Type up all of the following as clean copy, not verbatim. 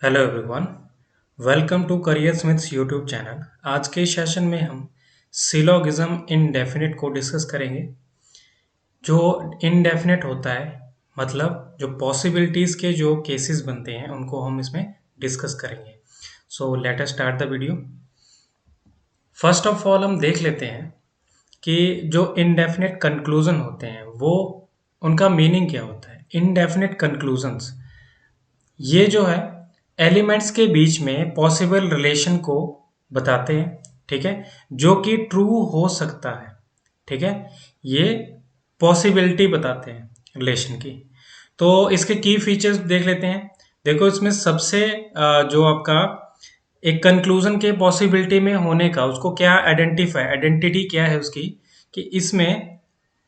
Hello everyone, welcome to Career Smiths YouTube channel. आज के session में हम सिलोगिज्म इनडेफिनिट को डिस्कस करेंगे। जो इनडेफिनिट होता है मतलब जो पॉसिबिलिटीज़ के जो केसेस बनते हैं उनको हम इसमें डिस्कस करेंगे। So let us start the video. First of all हम देख लेते हैं कि जो इनडेफिनिट कंक्लूजन होते हैं वो उनका मीनिंग क्या होता है। इनडेफिनिट कंक्लूजन्स ये जो है एलिमेंट्स के बीच में पॉसिबल रिलेशन को बताते हैं, ठीक है, जो कि ट्रू हो सकता है, ठीक है। ये पॉसिबिलिटी बताते हैं रिलेशन की। तो इसके की फीचर्स देख लेते हैं। देखो इसमें सबसे जो आपका एक कंक्लूजन के पॉसिबिलिटी में होने का उसको क्या आइडेंटिटी क्या है उसकी, कि इसमें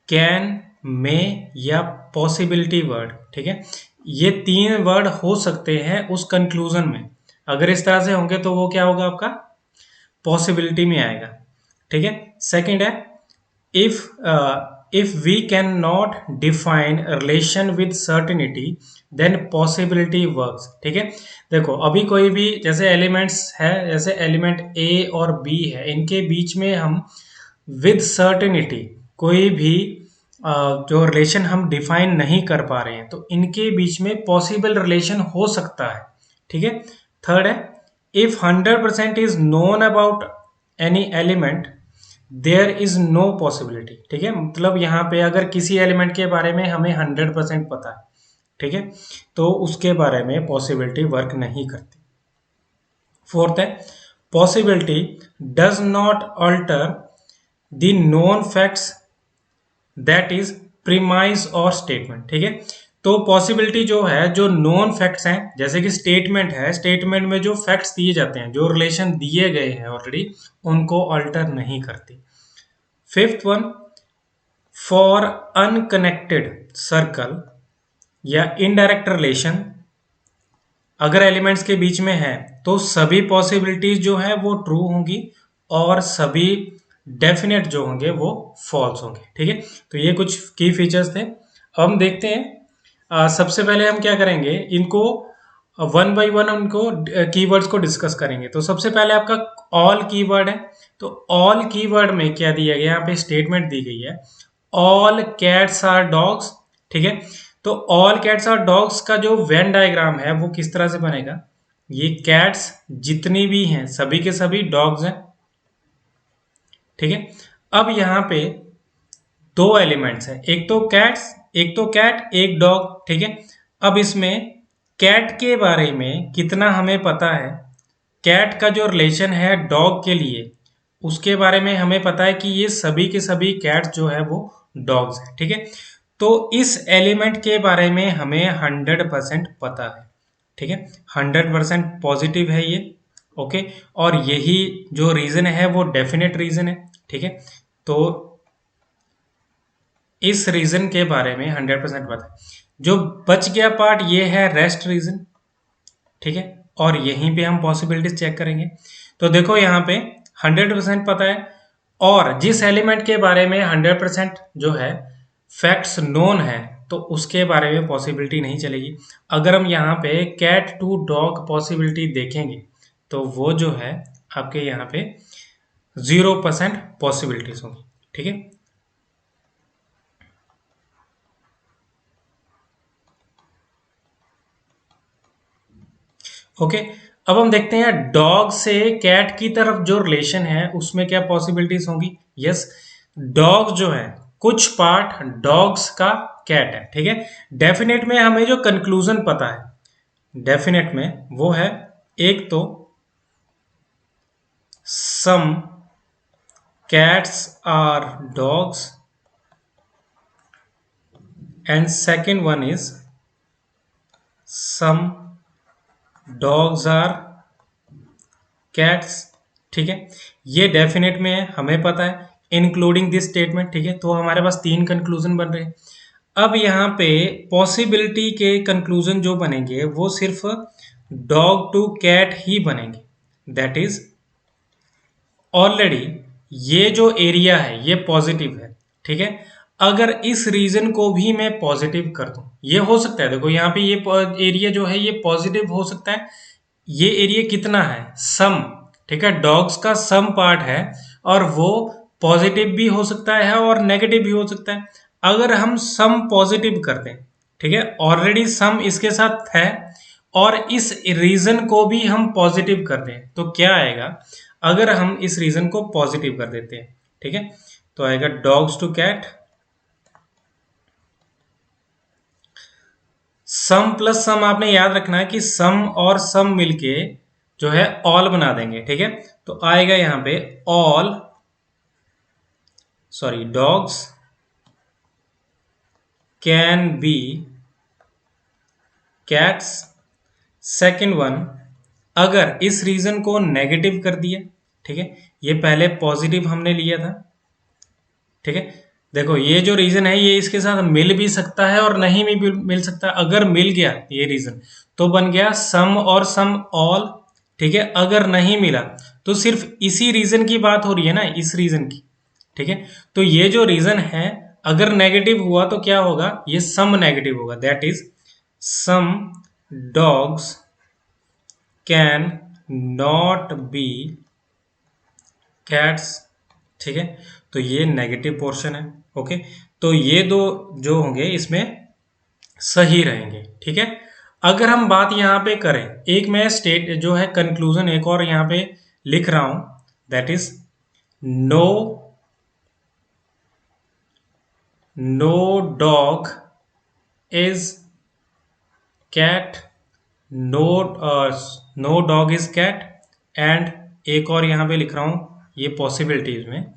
कैन, मे या पॉसिबिलिटी वर्ड, ठीक है, ये तीन वर्ड हो सकते हैं उस कंक्लूजन में। अगर इस तरह से होंगे तो वो क्या होगा, आपका पॉसिबिलिटी में आएगा, ठीक है। सेकंड है if if we can not define relation with certainty then possibility works, ठीक है। देखो अभी कोई भी जैसे एलिमेंट्स है, जैसे एलिमेंट ए और बी है, इनके बीच में हम विद सर्टेनिटी कोई भी जो रिलेशन हम डिफाइन नहीं कर पा रहे हैं तो इनके बीच में पॉसिबल रिलेशन हो सकता है, ठीक है। थर्ड है if 100% is known about any element there is no possibility, ठीक है। मतलब यहाँ पे अगर किसी एलिमेंट के बारे में हमें 100% पता है, ठीक है, तो उसके बारे में पॉसिबिलिटी वर्क नहीं करती। फोर्थ है possibility does not alter the known facts that is premise और स्टेटमेंट, ठीक है। तो पॉसिबिलिटी जो है, जो नोन फैक्ट्स हैं जैसे कि स्टेटमेंट है, स्टेटमेंट में जो फैक्ट्स दिए जाते हैं, जो रिलेशन दिए गए हैं ऑलरेडी, उनको अल्टर नहीं करती। Fifth one for unconnected circle या इनडायरेक्ट रिलेशन अगर एलिमेंट्स के बीच में है तो सभी पॉसिबिलिटीज जो है वो ट्रू होंगी और सभी डेफिनेट जो होंगे वो फॉल्स होंगे, ठीक है। तो ये कुछ की फीचर्स थे। अब हम देखते हैं सबसे पहले हम क्या करेंगे, इनको वन बाय वन उनको कीवर्ड्स को डिस्कस करेंगे। तो सबसे पहले आपका ऑल कीवर्ड है। तो ऑल कीवर्ड में क्या दिया गया, यहाँ पे स्टेटमेंट दी गई है ऑल कैट्स आर डॉग्स, ठीक है। तो ऑल कैट्स आर डॉग्स का जो वेन डायग्राम है वो किस तरह से बनेगा, ये कैट्स जितनी भी हैं सभी के सभी डॉग्स हैं, ठीक है। अब यहाँ पे दो एलिमेंट्स हैं, एक तो कैट्स, एक तो कैट एक डॉग, ठीक है। अब इसमें कैट के बारे में कितना हमें पता है, कैट का जो रिलेशन है डॉग के लिए उसके बारे में हमें पता है कि ये सभी के सभी कैट्स जो है वो डॉग्स हैं, ठीक है। तो इस एलिमेंट के बारे में हमें 100% पता है, ठीक है। 100% पॉजिटिव है ये, ओके। और यही जो रीजन है वो डेफिनेट रीजन है, ठीक है। तो इस रीजन के बारे में 100% पता है। जो बच गया पार्ट ये है रेस्ट रीजन, ठीक है। और यहीं पे हम पॉसिबिलिटीज चेक करेंगे। तो देखो यहाँ पे 100% पता है और जिस एलिमेंट के बारे में 100% जो है फैक्ट्स नोन है तो उसके बारे में पॉसिबिलिटी नहीं चलेगी। अगर हम यहाँ पे कैट टू डॉग पॉसिबिलिटी देखेंगे तो वो जो है आपके यहाँ पे 0% पॉसिबिलिटीज होंगी, ठीक है। ओके। अब हम देखते हैं डॉग से कैट की तरफ जो रिलेशन है उसमें क्या पॉसिबिलिटीज होंगी। यस, डॉग जो है कुछ पार्ट डॉग्स का कैट है, ठीक है। डेफिनेट में हमें जो कंक्लूजन पता है डेफिनेट में वो है एक तो some cats are dogs and second one is some dogs are cats, ठीक है। ये डेफिनेट में है, हमें पता है, इंक्लूडिंग दिस स्टेटमेंट, ठीक है। तो हमारे पास तीन कंक्लूजन बन रहे हैं। अब यहाँ पे पॉसिबिलिटी के कंक्लूजन जो बनेंगे वो सिर्फ डॉग टू कैट ही बनेंगे। दैट इज ऑलरेडी ये जो एरिया है ये पॉजिटिव है, ठीक है। अगर इस रीजन को भी मैं पॉजिटिव कर दूं, ये हो सकता है, देखो यहाँ पे ये एरिया जो है ये पॉजिटिव हो सकता है ये एरिया कितना है, सम, ठीक है, डॉग्स का सम पार्ट है और वो पॉजिटिव भी हो सकता है और नेगेटिव भी हो सकता है। अगर हम सम पॉजिटिव कर दें, ठीक है, ऑलरेडी सम इसके साथ है और इस रीजन को भी हम पॉजिटिव कर दें तो क्या आएगा, अगर हम इस रीजन को पॉजिटिव कर देते हैं, ठीक है, तो आएगा dogs to cat, some plus some आपने याद रखना है कि सम और सम मिलके जो है ऑल बना देंगे, ठीक है, तो आएगा यहां पे all, sorry, dogs can be cats. Second one, अगर इस रीजन को नेगेटिव कर दिया, ठीक है, ये पहले पॉजिटिव हमने लिया था, ठीक है, देखो ये जो रीजन है ये इसके साथ मिल भी सकता है और नहीं भी मिल सकता। अगर मिल गया ये रीजन तो बन गया सम और सम ऑल, ठीक है, अगर नहीं मिला तो सिर्फ इसी रीजन की बात हो रही है ना, इस रीजन की, ठीक है, तो ये जो रीजन है अगर नेगेटिव हुआ तो क्या होगा, ये सम नेगेटिव होगा, that is some dogs can not be cats, ठीक है, तो ये नेगेटिव पोर्शन है, ओके, तो ये दो जो होंगे इसमें सही रहेंगे, ठीक है। अगर हम बात यहाँ पे करें, एक मैं स्टेट जो है कंक्लूजन एक और यहाँ पे लिख रहा हूं, that is no no dog is cat, no no dog is cat, and एक और यहां पे लिख रहा हूं ये पॉसिबिलिटीज में,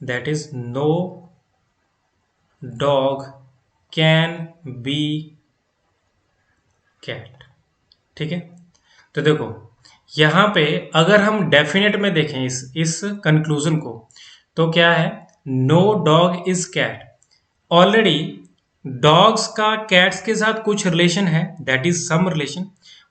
that is no dog can be cat, ठीक है। तो देखो यहां पे अगर हम डेफिनेट में देखें इस कंक्लूजन को तो क्या है, no dog is cat, already dogs का कैट्स के साथ कुछ रिलेशन है, that is some relation,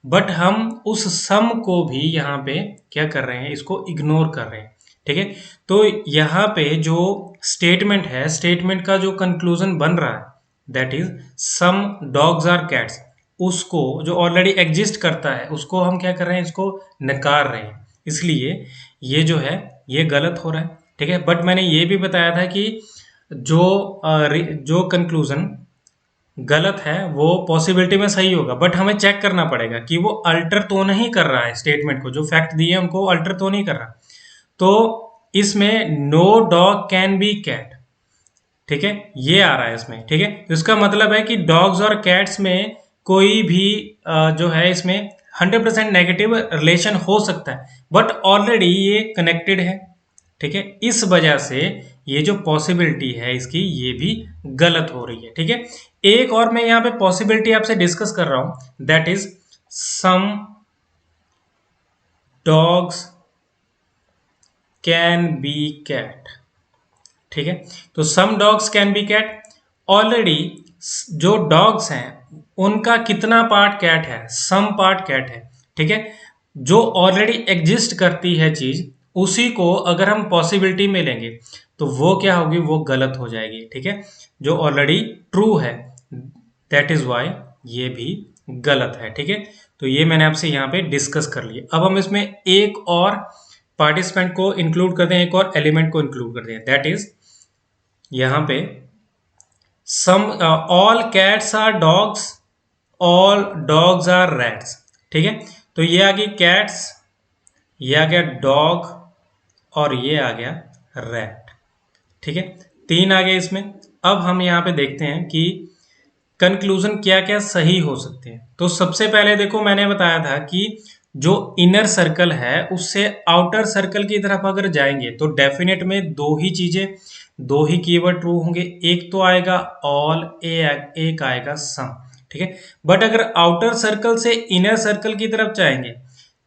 but हम उस सम को भी यहाँ पे क्या कर रहे हैं, इसको इग्नोर कर रहे हैं, ठीक है। तो यहाँ पे जो स्टेटमेंट है, स्टेटमेंट का जो कंक्लूजन बन रहा है that is some dogs are cats, उसको जो ऑलरेडी एग्जिस्ट करता है उसको हम क्या कर रहे हैं, इसको नकार रहे हैं, इसलिए ये जो है ये गलत हो रहा है, ठीक है। बट मैंने ये भी बताया था कि जो कंक्लूजन गलत है वो पॉसिबिलिटी में सही होगा, बट हमें चेक करना पड़ेगा कि वो अल्टर तो नहीं कर रहा है, स्टेटमेंट को जो फैक्ट दिए हैं उनको अल्टर तो नहीं कर रहा। तो इसमें no dog can be cat, ठीक है, ये आ रहा है इसमें, ठीक है, तो इसका मतलब है कि डॉग्स और कैट्स में कोई भी जो है इसमें 100% नेगेटिव रिलेशन हो सकता है, बट ऑलरेडी ये कनेक्टेड है, ठीक है, इस वजह से ये जो पॉसिबिलिटी है इसकी ये भी गलत हो रही है, ठीक है। एक और मैं यहाँ पे पॉसिबिलिटी आपसे डिस्कस कर रहा हूं, that is some dogs can be cat, ठीक है, तो some dogs can be cat, already जो डॉग्स हैं उनका कितना पार्ट कैट है, सम पार्ट कैट है, ठीक है, जो ऑलरेडी एग्जिस्ट करती है चीज उसी को अगर हम पॉसिबिलिटी में लेंगे तो वो क्या होगी, वो गलत हो जाएगी, ठीक है, जो ऑलरेडी ट्रू है, दैट इज वाई ये भी गलत है, ठीक है। तो ये मैंने आपसे यहाँ पे डिस्कस कर लिया। अब हम इसमें एक और पार्टिसिपेंट को इंक्लूड कर दें, एक और एलिमेंट को इंक्लूड कर दें, दैट इज यहाँ पे some all cats are dogs, all dogs are rats, ठीक है, तो ये आ गई कैट्स, ये आ गया डॉग और ये आ गया रैट, ठीक है, तीन आ गए इसमें। अब हम यहाँ पे देखते हैं कि कंक्लूजन क्या क्या सही हो सकते हैं। तो सबसे पहले देखो मैंने बताया था कि जो इनर सर्कल है उससे आउटर सर्कल की तरफ अगर जाएंगे तो डेफिनेट में दो ही चीजें, दो ही कीवर्ड ट्रू होंगे, एक तो आएगा ऑल, एक आएगा सम, ठीक है, बट अगर आउटर सर्कल से इनर सर्कल की तरफ जाएंगे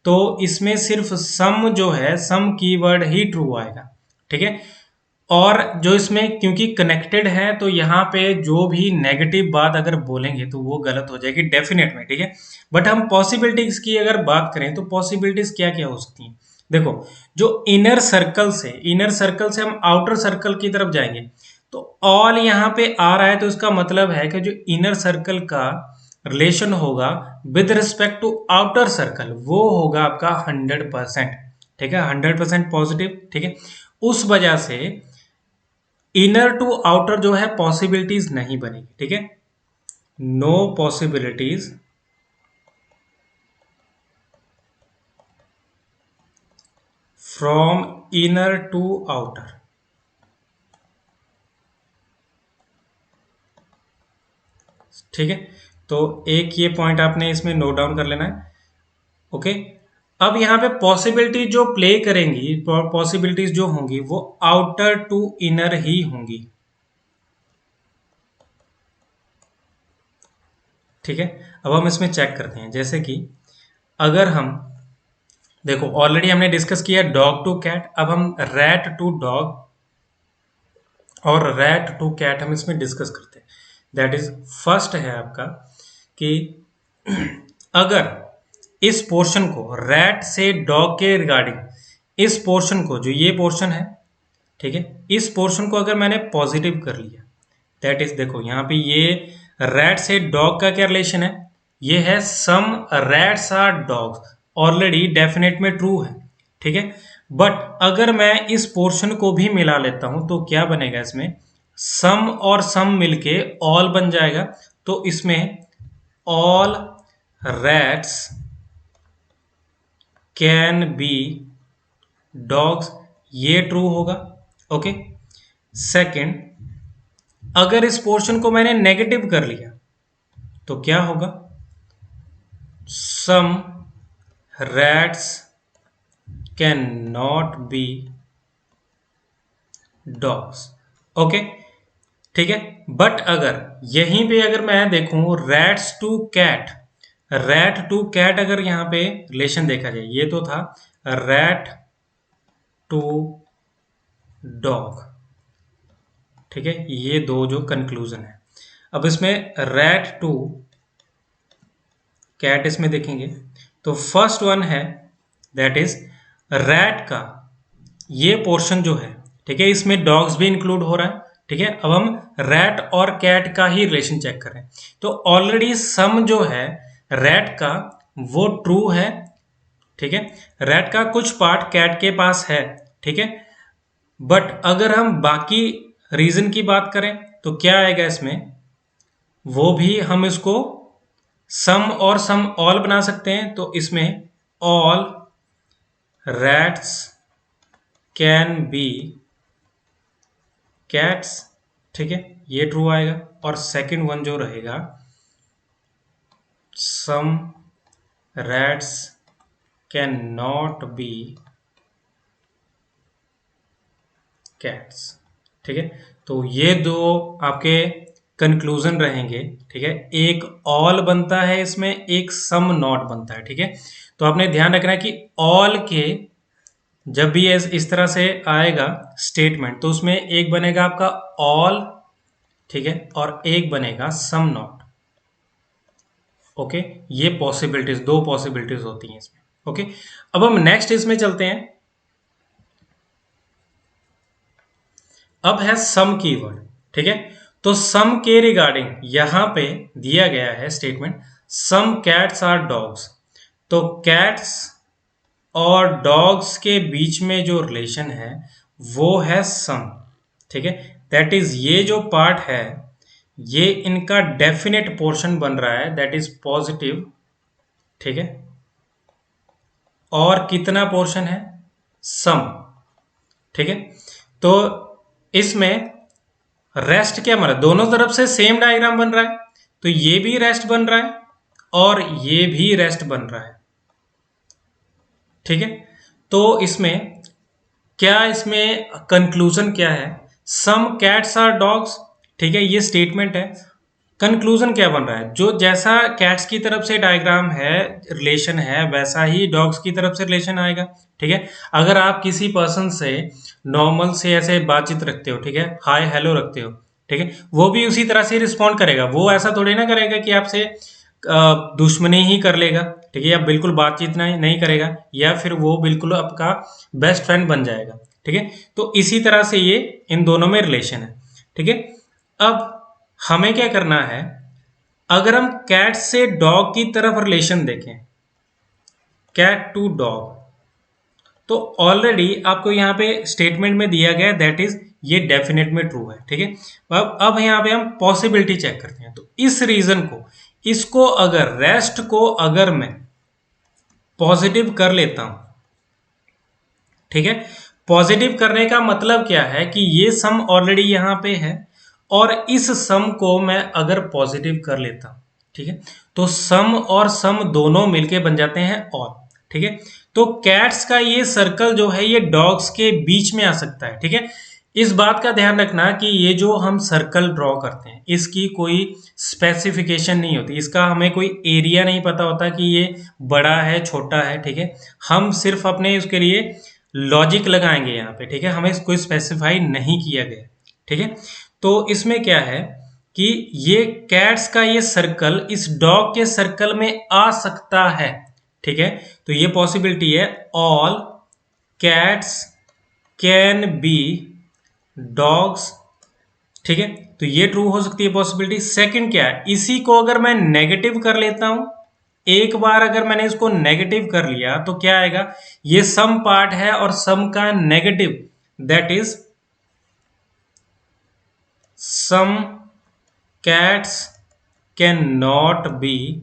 तो इसमें सिर्फ सम जो है, सम कीवर्ड ही ट्रू आएगा, ठीक है, और जो इसमें क्योंकि कनेक्टेड है तो यहाँ पे जो भी नेगेटिव बात अगर बोलेंगे तो वो गलत हो जाएगी डेफिनेट में, ठीक है। बट हम पॉसिबिलिटीज की अगर बात करें तो पॉसिबिलिटीज क्या क्या हो सकती हैं, देखो जो इनर सर्कल से हम आउटर सर्कल की तरफ जाएंगे तो ऑल यहाँ पे आ रहा है तो इसका मतलब है कि जो इनर सर्कल का रिलेशन होगा with respect to outer circle, वो होगा आपका 100%। ठीक है, 100% पॉजिटिव। ठीक है, उस वजह से इनर टू आउटर जो है पॉसिबिलिटीज नहीं बनेगी। ठीक है, no possibilities from inner to outer. ठीक है, तो एक ये पॉइंट आपने इसमें नोट डाउन कर लेना है। ओके, अब यहाँ पे पॉसिबिलिटी जो प्ले करेंगी, पॉसिबिलिटीज जो होंगी वो आउटर टू इनर ही होंगी। ठीक है, अब हम इसमें चेक करते हैं, जैसे कि अगर हम देखो ऑलरेडी हमने डिस्कस किया डॉग टू कैट, अब हम रैट टू डॉग और रैट टू कैट हम इसमें डिस्कस करते हैं। दैट इज फर्स्ट है आपका कि अगर इस पोर्शन को रैट से डॉग के रिगार्डिंग, इस पोर्शन को जो ये पोर्शन है, ठीक है, इस पोर्शन को अगर मैंने पॉजिटिव कर लिया, दैट इज देखो यहाँ पे ये रैट से डॉग का क्या रिलेशन है, ये है some rats are dogs, already definite में ट्रू है। ठीक है, बट अगर मैं इस पोर्शन को भी मिला लेता हूं तो क्या बनेगा, इसमें सम और सम मिलके ऑल बन जाएगा। तो इसमें all rats can be dogs, ये ट्रू होगा। ओके, सेकंड, अगर इस पोर्शन को मैंने नेगेटिव कर लिया तो क्या होगा, some rats can not be dogs. Okay, ठीक है, बट अगर यहीं पे अगर मैं देखूं rats to cat, rat to cat अगर यहां पे रिलेशन देखा जाए, ये तो था रैट टू डॉग। ठीक है, ये दो जो कंक्लूजन है। अब इसमें रैट टू कैट इसमें देखेंगे तो फर्स्ट वन है दैट इज रैट का ये पोर्शन जो है, ठीक है, इसमें डॉग्स भी इंक्लूड हो रहा है। ठीक है, अब हम रैट और कैट का ही रिलेशन चेक कर रहे हैं। तो ऑलरेडी सम जो है रैट का वो ट्रू है। ठीक है, रैट का कुछ पार्ट कैट के पास है। ठीक है, बट अगर हम बाकी रीजन की बात करें तो क्या आएगा इसमें, वो भी हम इसको सम और सम ऑल बना सकते हैं। तो इसमें all rats can be cats. ठीक है, ये ट्रू आएगा। और सेकंड वन जो रहेगा, some rats can not be cats. ठीक है, तो ये दो आपके कंक्लूजन रहेंगे। ठीक है, एक ऑल बनता है इसमें, एक सम नॉट बनता है। ठीक है, तो आपने ध्यान रखना है कि ऑल के जब भी इस तरह से आएगा स्टेटमेंट तो उसमें एक बनेगा आपका ऑल, ठीक है, और एक बनेगा सम नॉट। ओके, ये पॉसिबिलिटीज, दो पॉसिबिलिटीज होती हैं इसमें। ओके, अब हम नेक्स्ट इसमें चलते हैं। अब है सम कीवर्ड। ठीक है, तो सम के रिगार्डिंग यहां पे दिया गया है statement, some cats are dogs. तो कैट्स और डॉग्स के बीच में जो रिलेशन है वो है सम। ठीक है, दैट इज ये जो पार्ट है ये इनका डेफिनेट पोर्शन बन रहा है, दैट इज पॉजिटिव। ठीक है, और कितना पोर्शन है, सम। ठीक है, तो इसमें रेस्ट क्या बन रहा है, दोनों तरफ से सेम डायग्राम बन रहा है। तो ये भी रेस्ट बन रहा है और ये भी रेस्ट बन रहा है। ठीक है, तो इसमें क्या, इसमें कंक्लूजन क्या है, सम कैट्स आर डॉग्स। ठीक है, ये स्टेटमेंट है। कंक्लूजन क्या बन रहा है, जो जैसा कैट्स की तरफ से डायग्राम है, रिलेशन है, वैसा ही डॉग्स की तरफ से रिलेशन आएगा। ठीक है, अगर आप किसी पर्सन से नॉर्मल से ऐसे बातचीत रखते हो, ठीक है, हाय हेलो रखते हो, ठीक है, वो भी उसी तरह से रिस्पॉन्ड करेगा। वो ऐसा थोड़ी ना करेगा कि आपसे दुश्मनी ही कर लेगा। ठीक है, या बिल्कुल बातचीत नहीं करेगा, या फिर वो बिल्कुल आपका बेस्ट फ्रेंड बन जाएगा। ठीक है, तो इसी तरह से ये इन दोनों में रिलेशन है। ठीक है, अब हमें क्या करना है, अगर हम कैट से डॉग की तरफ रिलेशन देखें, कैट टू डॉग, तो ऑलरेडी आपको यहाँ पे स्टेटमेंट में दिया गया है, दैट इज ये डेफिनेट में ट्रू है। ठीक है, अब यहाँ पे हम पॉसिबिलिटी चेक करते हैं। तो इस रीजन को, इसको अगर रेस्ट को अगर मैं पॉजिटिव कर लेता हूं, ठीक है, पॉजिटिव करने का मतलब क्या है कि ये सम ऑलरेडी यहां पे है और इस सम को मैं अगर पॉजिटिव कर लेता हूं, ठीक है, तो सम और सम दोनों मिलके बन जाते हैं और। ठीक है, तो कैट्स का ये सर्कल जो है ये डॉग्स के बीच में आ सकता है। ठीक है, इस बात का ध्यान रखना कि ये जो हम सर्कल ड्रॉ करते हैं इसकी कोई स्पेसिफिकेशन नहीं होती, इसका हमें कोई एरिया नहीं पता होता कि ये बड़ा है छोटा है। ठीक है, हम सिर्फ अपने उसके लिए लॉजिक लगाएंगे यहाँ पे। ठीक है, हमें कोई स्पेसिफाई नहीं किया गया। ठीक है, तो इसमें क्या है कि ये कैट्स का ये सर्कल इस डॉग के सर्कल में आ सकता है। ठीक है, तो ये पॉसिबिलिटी है, all cats can be dogs. ठीक है, तो ये ट्रू हो सकती है पॉसिबिलिटी। सेकंड क्या है, इसी को अगर मैं नेगेटिव कर लेता हूं, एक बार अगर मैंने इसको नेगेटिव कर लिया तो क्या आएगा, ये सम पार्ट है और सम का negative, that is some cats can not be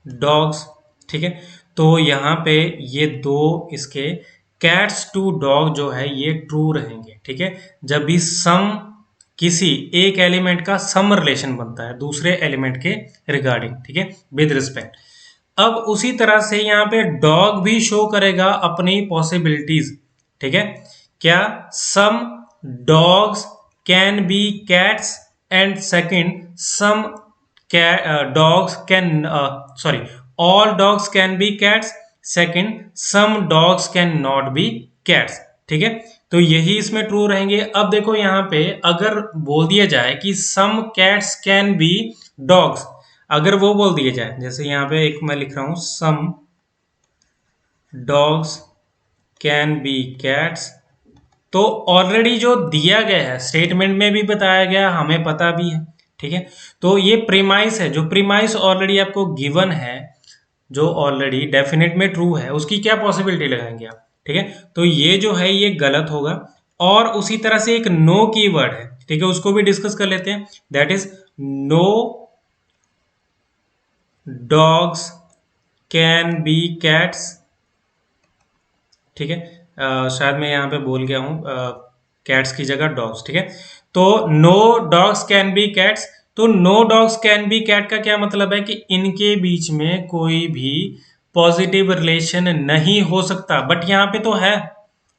dogs. ठीक है, तो यहां पे ये दो इसके कैट्स टू डॉग जो है ये ट्रू रहेंगे। ठीक है, जब भी सम किसी एक एलिमेंट का सम रिलेशन बनता है दूसरे एलिमेंट के रिगार्डिंग। ठीक है, विद रिस्पेक्ट। अब उसी तरह से यहाँ पे डॉग भी शो करेगा अपनी पॉसिबिलिटीज। ठीक है, क्या, some dogs can be cats and second some dogs can sorry all dogs can be cats, second some dogs can not be cats। ठीक है, तो यही इसमें ट्रू रहेंगे। अब देखो यहाँ पे अगर बोल दिया जाए कि some cats can be dogs, अगर वो बोल दिया जाए, जैसे यहाँ पे एक मैं लिख रहा हूं some dogs can be cats, तो ऑलरेडी जो दिया गया है स्टेटमेंट में भी बताया गया, हमें पता भी है। ठीक है, तो ये प्रीमाइस है, जो प्रीमाइस ऑलरेडी आपको गिवन है, जो ऑलरेडी डेफिनेट में ट्रू है, उसकी क्या पॉसिबिलिटी लगाएंगे आप। ठीक है, तो ये जो है ये गलत होगा। और उसी तरह से एक नो की वर्ड है, ठीक है, उसको भी डिस्कस कर लेते हैं, that is no dogs can be cats. ठीक है, शायद मैं यहाँ पे बोल गया हूँ कैट्स की जगह डॉग्स। ठीक है, तो no dogs can be cats, तो no dogs can be cat का क्या मतलब है कि इनके बीच में कोई भी पॉजिटिव रिलेशन नहीं हो सकता। बट यहाँ पे तो है,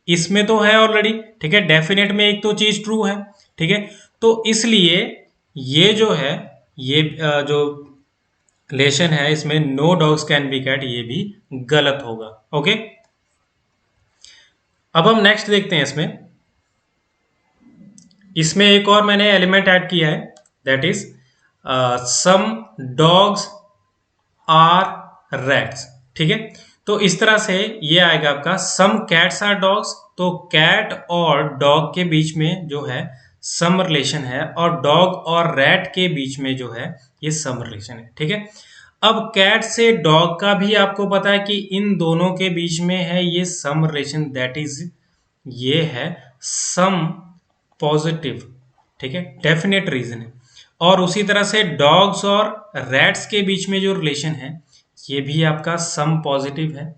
इसमें तो है ऑलरेडी। ठीक है, डेफिनेट में एक तो चीज ट्रू है। ठीक है, तो इसलिए ये जो है ये जो रिलेशन है इसमें no dogs can be cat, ये भी गलत होगा। ओके, अब हम नेक्स्ट देखते हैं। इसमें एक और मैंने एलिमेंट ऐड किया है, that is some dogs are rats. ठीक है, तो इस तरह से ये आएगा आपका सम कैट्स आर डॉग्स, तो कैट और डॉग के बीच में जो है सम रिलेशन है और डॉग और रैट के बीच में जो है ये सम रिलेशन है। ठीक है, अब कैट से डॉग का भी आपको पता है कि इन दोनों के बीच में है ये सम रिलेशन, दैट इज ये है सम पॉजिटिव। ठीक है, डेफिनेट रीजन है। और उसी तरह से डॉग्स और रैट्स के बीच में जो रिलेशन है ये भी आपका सम पॉजिटिव है।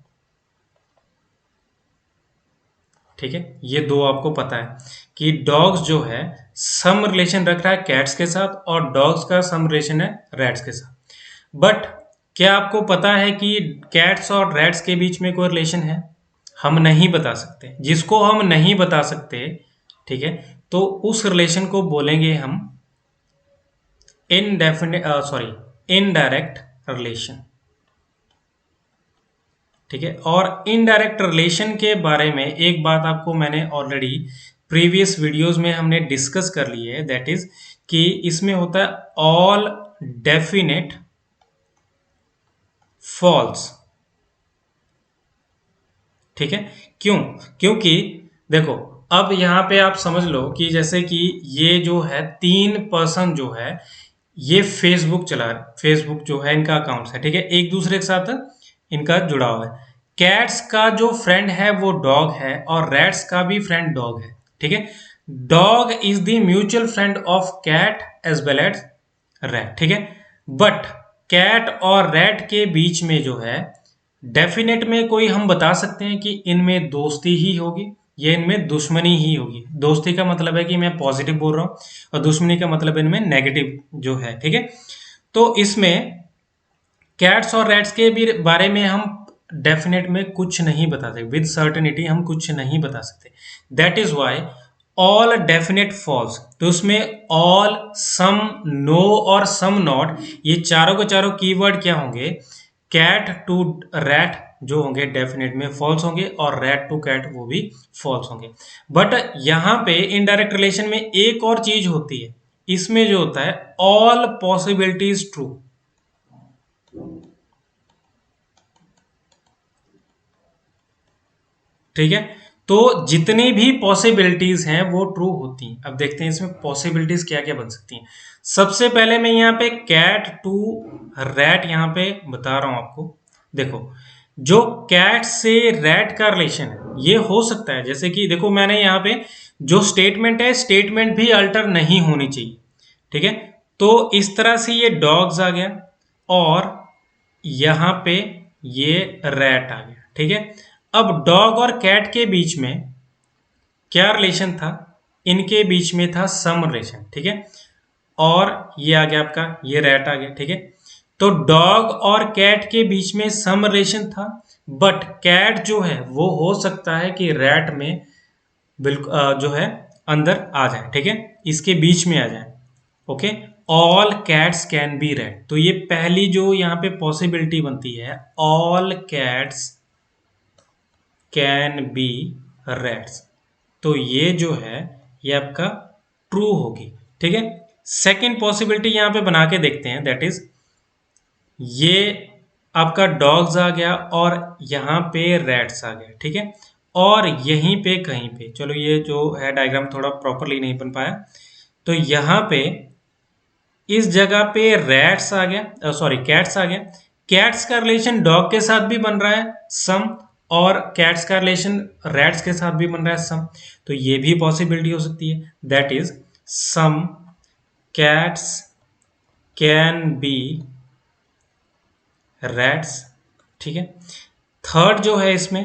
ठीक है, ये दो आपको पता है कि डॉग्स जो है सम रिलेशन रख रहा है कैट्स के साथ और डॉग्स का सम रिलेशन है रैट्स के साथ। बट क्या आपको पता है कि कैट्स और रैट्स के बीच में कोई रिलेशन है? हम नहीं बता सकते। जिसको हम नहीं बता सकते, ठीक है, तो उस रिलेशन को बोलेंगे हम इनडायरेक्ट रिलेशन। ठीक है, और इनडायरेक्ट रिलेशन के बारे में एक बात आपको मैंने ऑलरेडी प्रीवियस वीडियोस में हमने डिस्कस कर ली है, दैट इज कि इसमें होता है ऑल डेफिनेट फॉल्स। ठीक है, क्यों? क्योंकि देखो अब यहां पे आप समझ लो कि जैसे कि ये जो है 3 पर्सन जो है ये फेसबुक जो है इनका अकाउंट्स है, ठीक है, एक दूसरे के साथ इनका जुड़ा हुआ है। कैट्स का जो फ्रेंड है वो डॉग है और रैट्स का भी फ्रेंड डॉग है, ठीक है। Dog is the mutual friend of cat as well as rat, ठीक है। बट कैट और रैट के बीच में जो है डेफिनेट में कोई हम बता सकते हैं कि इनमें दोस्ती ही होगी, ये इनमें दुश्मनी ही होगी। दोस्ती का मतलब है कि मैं पॉजिटिव बोल रहा हूँ और दुश्मनी का मतलब इनमें नेगेटिव जो है, ठीक है। तो इसमें कैट्स और रैट्स के भी बारे में हम डेफिनेट में कुछ नहीं बता सकते, विद सर्टेनिटी हम कुछ नहीं बता सकते। That is why all definite false, तो उसमें ऑल, सम, नो और सम नॉट, ये चारों के चारों कीवर्ड क्या होंगे, कैट टू रैट जो होंगे डेफिनेट में फॉल्स होंगे और रैट टू कैट वो भी फॉल्स होंगे। बट यहाँ पे इनडायरेक्ट रिलेशन में एक और चीज होती है, इसमें जो होता है ऑल पॉसिबिलिटीज ट्रू, ठीक है। तो जितनी भी पॉसिबिलिटीज हैं वो ट्रू होती हैं। अब देखते हैं इसमें पॉसिबिलिटीज क्या क्या बन सकती हैं। सबसे पहले मैं यहाँ पे कैट टू रैट यहाँ पे बता रहा हूं आपको। देखो, जो कैट से रैट का रिलेशन है ये हो सकता है, जैसे कि देखो मैंने यहाँ पे जो स्टेटमेंट है, स्टेटमेंट भी अल्टर नहीं होनी चाहिए, ठीक है। तो इस तरह से ये डॉग्स आ गया और यहां पे ये रैट आ गया, ठीक है। अब डॉग और कैट के बीच में क्या रिलेशन था, इनके बीच में था सम रिलेशन, ठीक है। और ये आ गया आपका, ये रैट आ गया, ठीक है। तो डॉग और कैट के बीच में सम रिलेशन था, बट कैट जो है वो हो सकता है कि रैट में बिल्कुल जो है अंदर आ जाए, ठीक है, इसके बीच में आ जाए। Okay, all cats can B rat, तो ये पहली जो यहाँ पे पॉसिबिलिटी बनती है, all cats can be rats, तो ये जो है ये आपका ट्रू होगी, ठीक है। सेकेंड पॉसिबिलिटी यहां पे बना के देखते हैं, दैट इज ये आपका डॉग्स आ गया और यहां पे रैट्स आ गया, ठीक है। और यहीं पे कहीं पे, चलो ये जो है डायग्राम थोड़ा प्रॉपरली नहीं बन पाया, तो यहां पे इस जगह पे रैट्स आ गया, सॉरी कैट्स आ गया। कैट्स का रिलेशन डॉग के साथ भी बन रहा है सम, और कैट्स का रिलेशन रैट्स के साथ भी बन रहा है सम, तो ये भी पॉसिबिलिटी हो सकती है, that is some cats can be rats, ठीक है। थर्ड जो है इसमें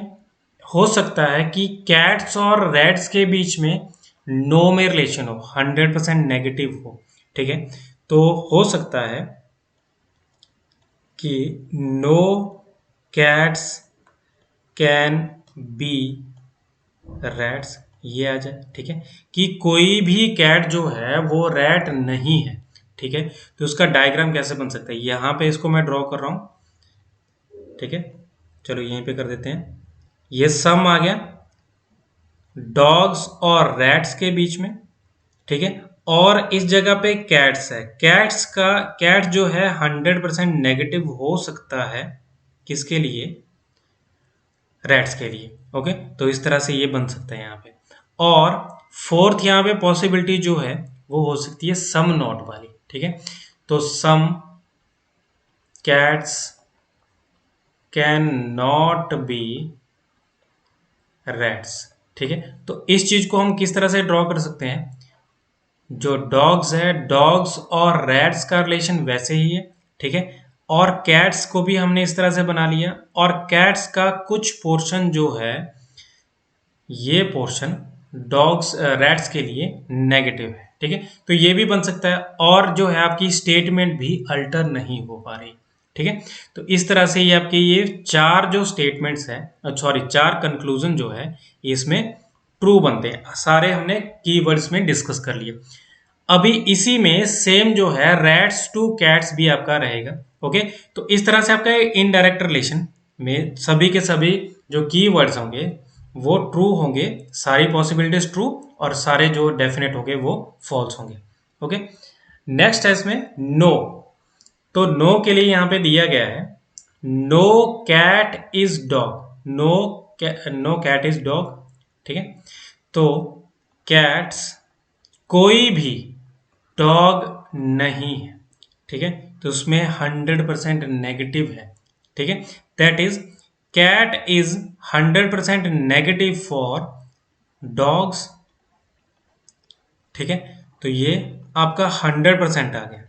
हो सकता है कि कैट्स और रैट्स के बीच में नो में रिलेशन हो, 100% नेगेटिव हो, ठीक है। तो हो सकता है कि no cats can be rats, ये आ जाए, ठीक है, कि कोई भी कैट जो है वो रैट नहीं है, ठीक है। तो उसका डायग्राम कैसे बन सकता है, यहां पे इसको मैं ड्रॉ कर रहा हूं, ठीक है। चलो यहीं पे कर देते हैं, ये सम आ गया डॉग्स और रैट्स के बीच में, ठीक है। और इस जगह पे कैट्स है, कैट जो है 100% नेगेटिव हो सकता है, किसके लिए, रैट्स के लिए, ओके। तो इस तरह से ये बन सकता है यहाँ पे। और फोर्थ यहाँ पे पॉसिबिलिटी जो है वो हो सकती है सम नॉट वाली, ठीक है। तो some cats can not be rats, ठीक है। तो इस चीज को हम किस तरह से ड्रॉ कर सकते हैं, जो डॉग्स है, डॉग्स और रैट्स का रिलेशन वैसे ही है, ठीक है। और कैट्स को भी हमने इस तरह से बना लिया, और कैट्स का कुछ पोर्शन जो है, ये पोर्शन डॉग्स रैट्स के लिए नेगेटिव है, ठीक है। तो ये भी बन सकता है, और जो है आपकी स्टेटमेंट भी अल्टर नहीं हो पा रही, ठीक है। तो इस तरह से ये आपके ये चार जो स्टेटमेंट्स हैं, सॉरी चार कंक्लूजन जो है इसमें ट्रू बनते हैं, सारे हमने कीवर्ड्स में डिस्कस कर लिए। अभी इसी में सेम जो है रैट्स टू कैट्स भी आपका रहेगा, ओके। तो इस तरह से आपका इनडायरेक्ट रिलेशन में सभी के सभी जो कीवर्ड्स होंगे वो ट्रू होंगे, सारी पॉसिबिलिटीज ट्रू, और सारे जो डेफिनेट होंगे वो फॉल्स होंगे, ओके। नेक्स्ट है इसमें नो, तो नो के लिए यहां पे दिया गया है no cat is dog, no cat is dog, ठीक है। तो कैट्स कोई भी डॉग नहीं है, ठीक है, तो उसमें 100% नेगेटिव है। ठीक है, that is cat is 100% negative for dogs. ठीक है, तो ये आपका 100% आ गया।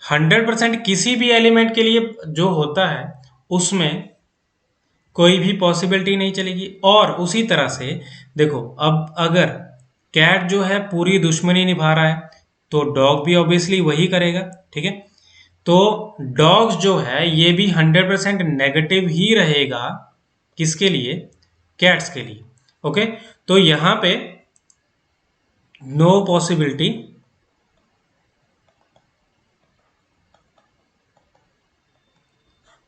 100% किसी भी एलिमेंट के लिए जो होता है उसमें कोई भी पॉसिबिलिटी नहीं चलेगी। और उसी तरह से देखो, अब अगर कैट जो है पूरी दुश्मनी निभा रहा है तो डॉग भी ऑब्वियसली वही करेगा। ठीक है, तो डॉग्स जो है ये भी 100% नेगेटिव ही रहेगा। किसके लिए? कैट्स के लिए। ओके, तो यहां पे no possibility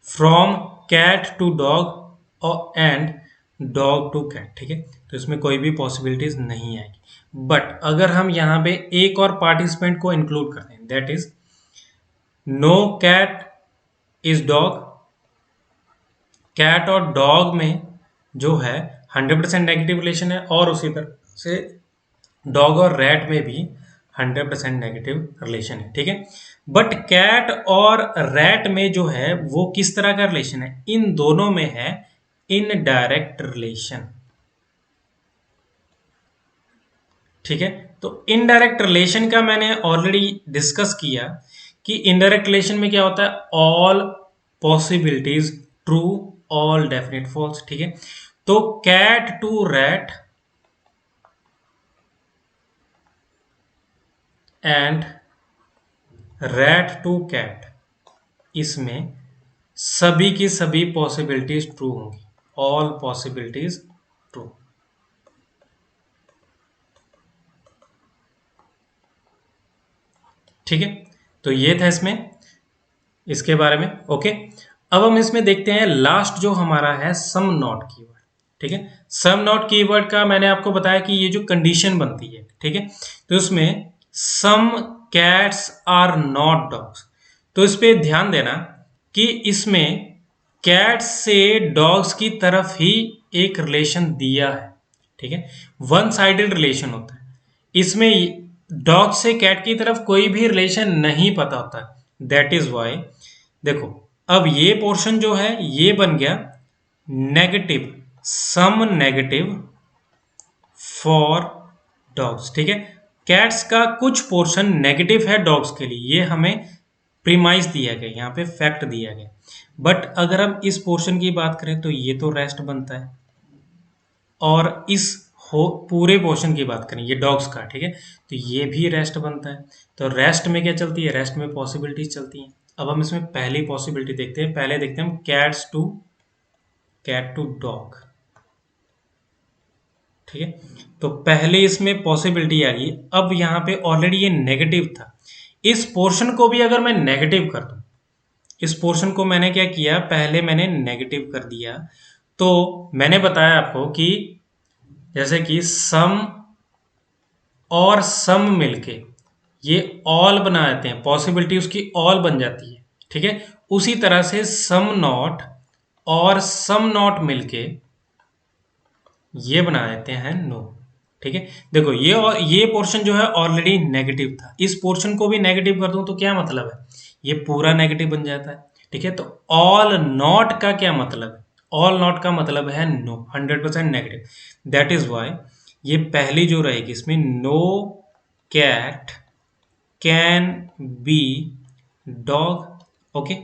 from cat to dog and dog to cat. ठीक है, तो इसमें कोई भी पॉसिबिलिटीज नहीं आएगी। बट अगर हम यहाँ पे एक और पार्टिसिपेंट को इंक्लूड करते हैं, that is no cat is dog. Cat और डॉग में जो है 100% नेगेटिव रिलेशन है, और उसी तरह से डॉग और रैट में भी 100% नेगेटिव रिलेशन है। ठीक है, बट कैट और रैट में जो है वो किस तरह का रिलेशन है? इन दोनों में है इनडायरेक्ट रिलेशन। ठीक है, तो इनडायरेक्ट रिलेशन का मैंने ऑलरेडी डिस्कस किया कि इनडायरेक्ट रिलेशन में क्या होता है, all possibilities true, all definite false. ठीक है, तो cat to rat and rat to cat, इसमें सभी की सभी पॉसिबिलिटीज ट्रू होंगी, ऑल पॉसिबिलिटीज ट्रू। ठीक है, तो ये था इसमें इसके बारे में। ओके, अब हम इसमें देखते हैं लास्ट जो हमारा है सम नॉट कीवर्ड। ठीक है, सम नॉट कीवर्ड का मैंने आपको बताया कि ये जो कंडीशन बनती है, ठीक है, तो उसमें some cats are not dogs. तो इस पे ध्यान देना कि इसमें कैट्स से डॉग्स की तरफ ही एक रिलेशन दिया है। ठीक है, वन साइडेड रिलेशन होता है इसमें, डॉग से कैट की तरफ कोई भी रिलेशन नहीं पता होता। दैट इज वाई देखो, अब ये पोर्शन जो है ये बन गया negative, some negative for dogs. ठीक है, कैट्स का कुछ पोर्शन नेगेटिव है डॉग्स के लिए, ये हमें प्रीमाइस दिया गया, यहाँ पे फैक्ट दिया गया। बट अगर हम इस पोर्शन की बात करें तो ये तो रेस्ट बनता है, और इस हो पूरे पोर्शन की बात करें ये डॉग्स का, ठीक है, तो ये भी रेस्ट बनता है। तो रेस्ट में क्या चलती है? रेस्ट में पॉसिबिलिटीज चलती हैं। अब हम इसमें पहली पॉसिबिलिटी देखते हैं, पहले देखते हैं हम कैट टू डॉग। ठीक है, तो पहले इसमें पॉसिबिलिटी आ गई। अब यहाँ पे ऑलरेडी ये नेगेटिव था, इस पोर्शन को भी अगर मैं नेगेटिव कर दूं, इस पोर्शन को मैंने क्या किया, पहले मैंने नेगेटिव कर दिया। तो मैंने बताया आपको कि जैसे कि सम और सम मिलके ये ऑल बना देते हैं, पॉसिबिलिटी उसकी ऑल बन जाती है। ठीक है, उसी तरह से सम नॉट और सम नॉट मिलके ये बना देते हैं नो। ठीक है, देखो ये पोर्शन जो है ऑलरेडी नेगेटिव था, इस पोर्शन को भी नेगेटिव कर दूं तो क्या मतलब है, ये पूरा नेगेटिव बन जाता है। ठीक है, तो ऑल नॉट का क्या मतलब है? ऑल नॉट का मतलब है no, 100% negative. That is why ये पहली जो रहेगी इसमें, no cat can be dog. Okay,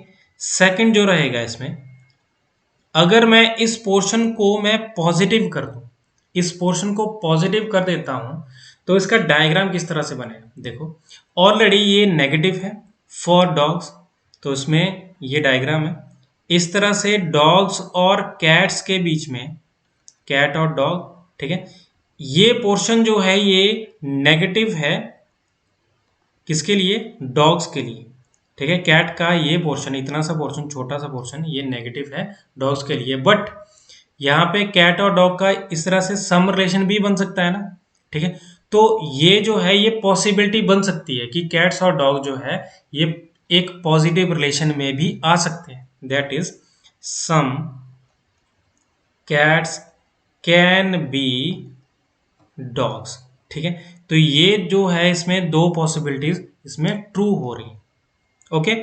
second जो रहेगा इसमें, अगर मैं इस पोर्शन को मैं पॉजिटिव कर दूं, इस पोर्शन को पॉजिटिव कर देता हूं, तो इसका डायग्राम किस तरह से बनेगा? देखो, ऑलरेडी ये नेगेटिव है फॉर डॉग्स, तो इसमें ये डायग्राम है इस तरह से, डॉग्स और कैट्स के बीच में, कैट और डॉग। ठीक है, ये पोर्शन जो है ये नेगेटिव है, किसके लिए? डॉग्स के लिए। ठीक है, कैट का ये पोर्शन, इतना सा पोर्शन, छोटा सा पोर्शन, ये नेगेटिव है डॉग्स के लिए। बट यहाँ पे कैट और डॉग का इस तरह से सम रिलेशन भी बन सकता है ना। ठीक है, तो ये जो है ये पॉसिबिलिटी बन सकती है कि कैट्स और डॉग जो है ये एक पॉजिटिव रिलेशन में भी आ सकते हैं। That is some cats can be dogs. ठीक है, तो ये जो है इसमें दो पॉसिबिलिटीज इसमें ट्रू हो रही है। ओके।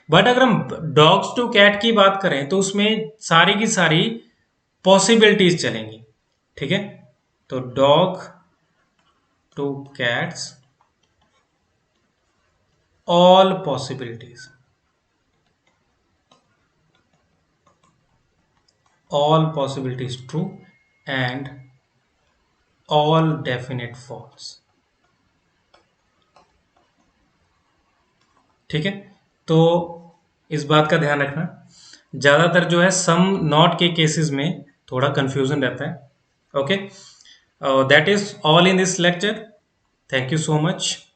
बट अगर हम डॉग्स टू कैट की बात करें तो उसमें सारी की सारी पॉसिबिलिटीज चलेंगी। ठीक है, तो dog two cats, all possibilities, all possibilities true and all definite false। ठीक है, तो इस बात का ध्यान रखना, ज्यादातर जो है सम नॉट के केसेस में थोड़ा कंफ्यूजन रहता है। Okay, that is all in this lecture. Thank you so much.